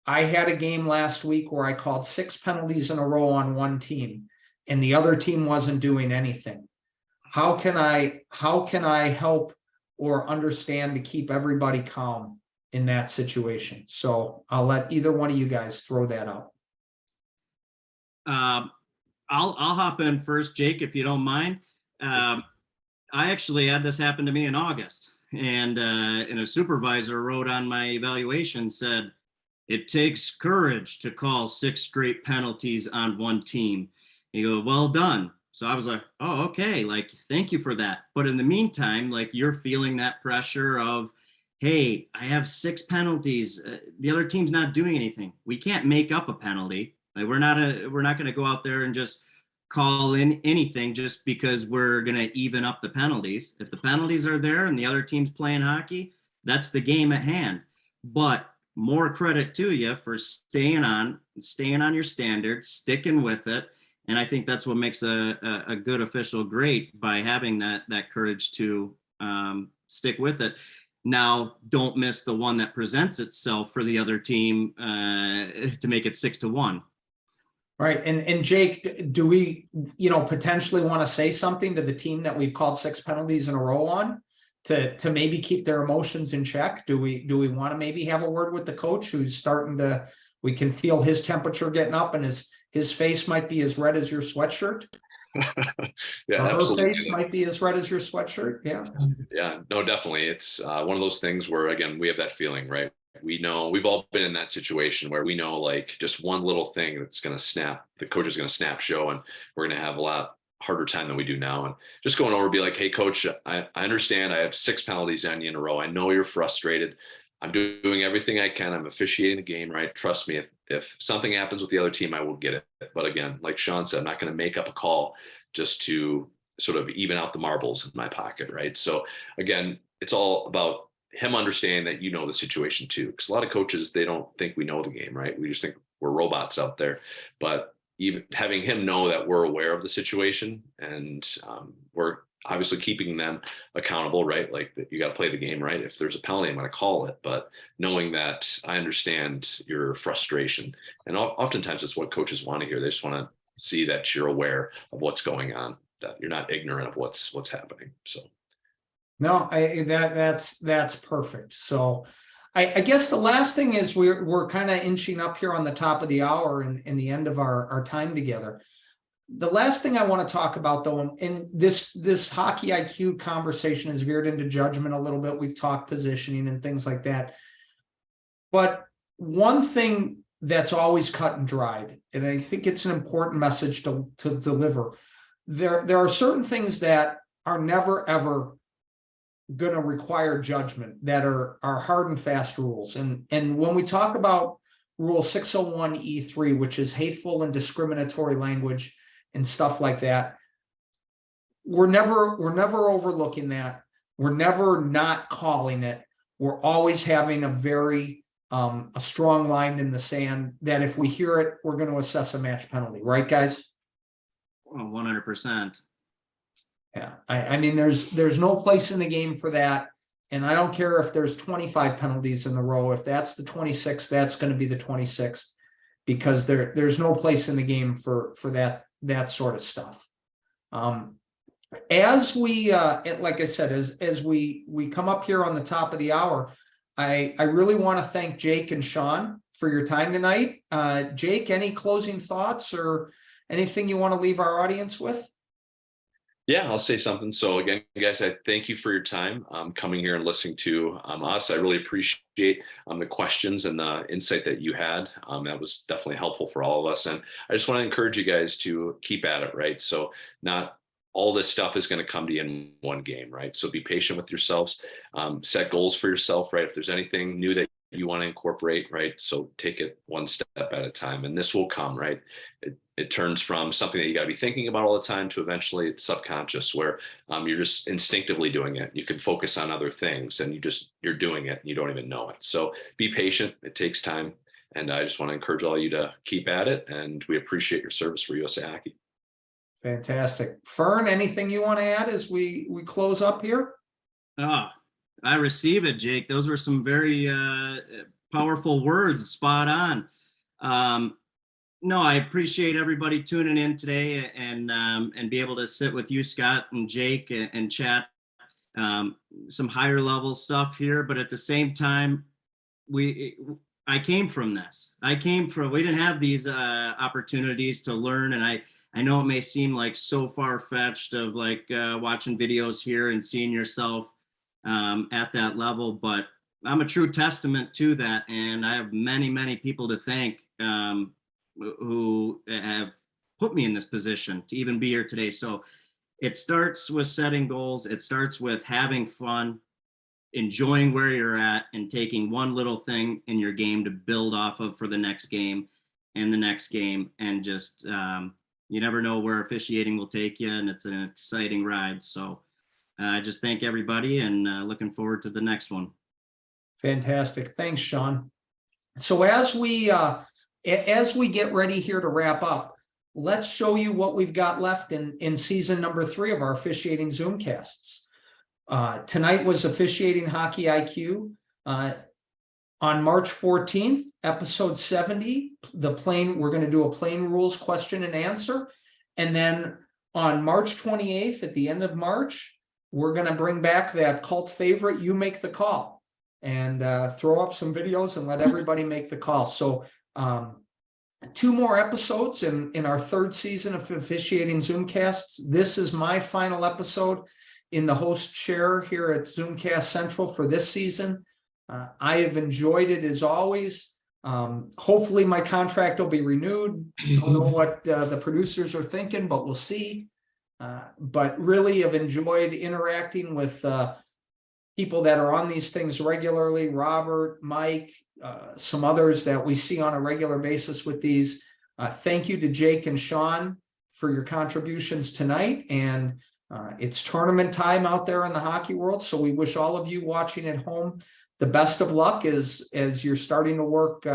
A: I had a game last week where I called 6 penalties in a row on one team and the other team wasn't doing anything. How can I help or understand to keep everybody calm in that situation? So I'll let either one of you guys throw that out.
B: I'll hop in first, Jake, if you don't mind. I actually had this happen to me in August, and a supervisor wrote on my evaluation, said, "It takes courage to call 6 straight penalties on one team." You go, "Well done." So I was like, "Oh, okay. Like, thank you for that." But in the meantime, like you're feeling that pressure of, hey, I have 6 penalties. The other team's not doing anything. We can't make up a penalty. Like we're not going to go out there and just call in anything just because we're going to even up the penalties. If the penalties are there and the other team's playing hockey, that's the game at hand. But more credit to you for staying on your standards, sticking with it. And I think that's what makes a good official great, by having that courage to stick with it. Now, don't miss the one that presents itself for the other team to make it 6-1.
A: Right. And Jake, do we, potentially want to say something to the team that we've called 6 penalties in a row on to maybe keep their emotions in check? Do we want to maybe have a word with the coach who's we can feel his temperature getting up and his face might be as red as your sweatshirt?
C: Yeah,
A: or
C: absolutely.
A: Her face might be as red as your sweatshirt. Yeah.
C: Yeah, no, definitely. It's one of those things where, again, we have that feeling, right? We know we've all been in that situation where we know like just one little thing that's going to snap, the coach is going to snap show, and we're going to have a lot harder time than we do now. And just going over, be like, hey, coach, I understand I have 6 penalties on you in a row. I know you're frustrated. I'm doing everything I can. I'm officiating the game, right? Trust me, if something happens with the other team, I will get it. But again, like Sean said, I'm not going to make up a call just to sort of even out the marbles in my pocket, right? So again, it's all about him understanding that you know the situation too. Because a lot of coaches, they don't think we know the game, right? We just think we're robots out there. But even having him know that we're aware of the situation, and we're obviously keeping them accountable, right? Like that you got to play the game, right? If there's a penalty, I'm going to call it, but knowing that I understand your frustration. And oftentimes it's what coaches want to hear. They just want to see that you're aware of what's going on, that you're not ignorant of what's happening. So.
A: No, that's perfect. So I guess the last thing is we're kind of inching up here on the top of the hour and in the end of our time together. The last thing I want to talk about, though, and this hockey IQ conversation has veered into judgment a little bit. We've talked positioning and things like that. But one thing that's always cut and dried, and I think it's an important message to deliver, there are certain things that are never, ever going to require judgment, that are hard and fast rules. And when we talk about Rule 601E3, which is hateful and discriminatory language and stuff like that, we're never overlooking that. We're never not calling it. We're always having a very a strong line in the sand that if we hear it, we're going to assess a match penalty, right, guys?
B: 100%.
A: Yeah, I mean, there's no place in the game for that. And I don't care if there's 25 penalties in the row. If that's the 26th, that's going to be the 26th, because there's no place in the game for that sort of stuff. As we like I said, as we come up here on the top of the hour, I really want to thank Jake and Sean for your time tonight. Jake, any closing thoughts or anything you want to leave our audience with?
C: Yeah, I'll say something. So again, guys, I thank you for your time coming here and listening to us. I really appreciate the questions and the insight that you had. That was definitely helpful for all of us. And I just want to encourage you guys to keep at it, right? So not all this stuff is going to come to you in one game, right? So be patient with yourselves, set goals for yourself, right? If there's anything new that you want to incorporate, right? So take it one step at a time, and this will come, right? It turns from something that you got to be thinking about all the time to eventually it's subconscious, where you're just instinctively doing it. You can focus on other things and you're doing it and you don't even know it. So be patient. It takes time. And I just want to encourage all of you to keep at it. And we appreciate your service for USA Hockey.
A: Fantastic. Fern, anything you want to add as we close up here?
B: I receive it, Jake. Those were some very powerful words, spot on. No, I appreciate everybody tuning in today and be able to sit with you, Scott and Jake, and chat some higher level stuff here. But at the same time, I came from this. We didn't have these opportunities to learn, and I know it may seem like so far-fetched of like watching videos here and seeing yourself at that level, but I'm a true testament to that, and I have many, many people to thank who have put me in this position to even be here today. So it starts with setting goals. It starts with having fun, enjoying where you're at, and taking one little thing in your game to build off of for the next game and the next game. And just, you never know where officiating will take you, and it's an exciting ride. So I just thank everybody, and looking forward to the next one.
A: Fantastic. Thanks, Sean. So as we get ready here to wrap up, let's show you what we've got left in season number 3 of our officiating Zoomcasts. Tonight was Officiating Hockey IQ. On March 14th, episode 70, we're going to do a plain rules question and answer. And then on March 28th, at the end of March, we're going to bring back that cult favorite, You Make the Call, and throw up some videos and let everybody make the call. So 2 more episodes in our 3rd season of Officiating Zoomcasts. This is my final episode in the host chair here at Zoomcast Central for this season. I have enjoyed it as always. Hopefully my contract will be renewed. I don't know what the producers are thinking, but we'll see. But really have enjoyed interacting with people that are on these things regularly, Robert, Mike, some others that we see on a regular basis with these. Thank you to Jake and Sean for your contributions tonight. And it's tournament time out there in the hockey world. So we wish all of you watching at home the best of luck as you're starting to work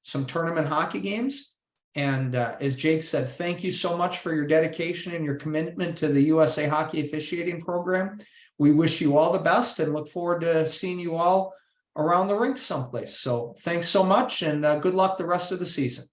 A: some tournament hockey games. And as Jake said, thank you so much for your dedication and your commitment to the USA Hockey Officiating Program. We wish you all the best and look forward to seeing you all around the rink someplace. So thanks so much and good luck the rest of the season.